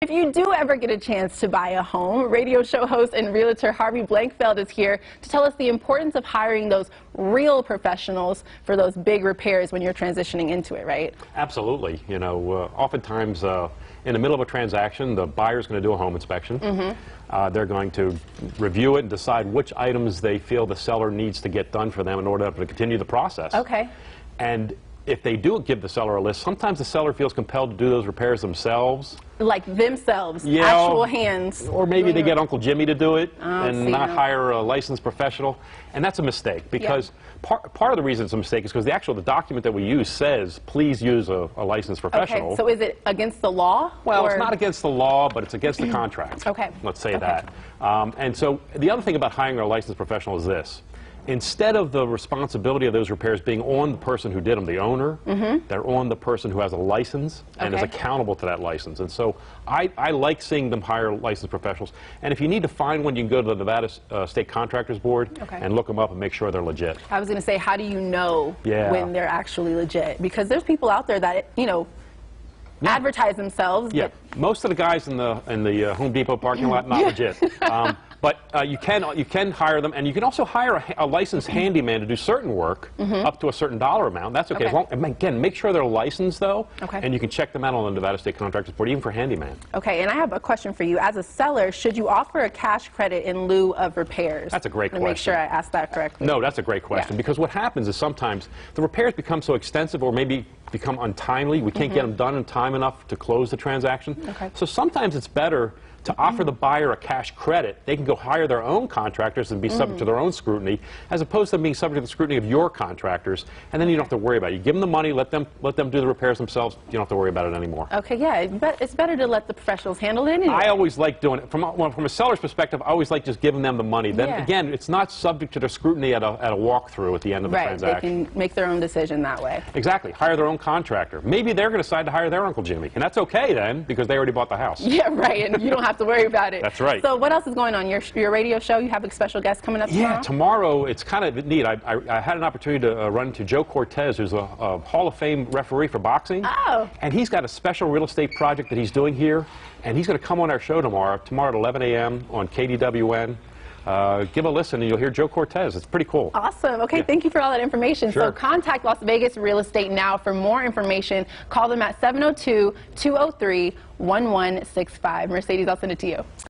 If you do ever get a chance to buy a home, radio show host and realtor Harvey Blankfeld is here to tell us the importance of hiring those real professionals for those big repairs when you're transitioning into it, right? Absolutely. You know, oftentimes in the middle of a transaction, the buyer's going to do a home inspection. They're going to review it and decide which items they feel the seller needs to get done for them in order to continue the process. Okay. And if they do give the seller a list, sometimes the seller feels compelled to do those repairs themselves. Like themselves, actual hands. Or maybe they get Uncle Jimmy to do it and not no. hire a licensed professional. And that's a mistake because part of the reason it's a mistake is because the document that we use says, please use a licensed professional. Okay, so is it against the law? Well, it's not against the law, but it's against the contract. Okay. Let's say that. And so the other thing about hiring a licensed professional is this. Instead of the responsibility of those repairs being on the person who did them, the owner, they're on the person who has a license and is accountable to that license. And so I like seeing them hire licensed professionals. And if you need to find one, you can go to the Nevada State Contractors Board and look them up and make sure they're legit. I was going to say, how do you know when they're actually legit? Because there's people out there that, you know, advertise themselves. Yeah, most of the guys in the Home Depot parking lot, not legit. But you can hire them, and you can also hire a licensed handyman to do certain work up to a certain dollar amount. That's okay. As long, again, make sure they're licensed though, and you can check them out on the Nevada State Contractors Board, even for handyman. Okay, and I have a question for you. As a seller, should you offer a cash credit in lieu of repairs? That's a great question. Make sure I ask that correctly. No, that's a great question because what happens is sometimes the repairs become so extensive or maybe become untimely. We can't get them done in time enough to close the transaction. So sometimes it's better to offer the buyer a cash credit. They can go hire their own contractors and be subject to their own scrutiny, as opposed to being subject to the scrutiny of your contractors, and then you don't have to worry about it. You give them the money, let them do the repairs themselves. You don't have to worry about it anymore. Okay, yeah, but it's better to let the professionals handle it anyway. I always like doing it. From a seller's perspective, I always like just giving them the money. Then again, it's not subject to their scrutiny at a walkthrough at the end of the transaction. They can make their own decision that way. Exactly. Hire their own contractor. Maybe they're going to decide to hire their Uncle Jimmy, and that's okay then, because they already bought the house. Yeah, right, and you don't have to worry about it. That's right. So what else is going on? Your radio show, you have a special guest coming up tomorrow? Yeah, tomorrow, it's kind of neat. I had an opportunity to run into Joe Cortez, who's a Hall of Fame referee for boxing. Oh. And he's got a special real estate project that he's doing here, and he's going to come on our show tomorrow at 11 a.m. on KDWN. Give a listen and you'll hear Joe Cortez. It's pretty cool. Awesome. Okay, thank you for all that information. Sure. So contact Las Vegas Real Estate now for more information. Call them at 702-203-1165. Mercedes, I'll send it to you.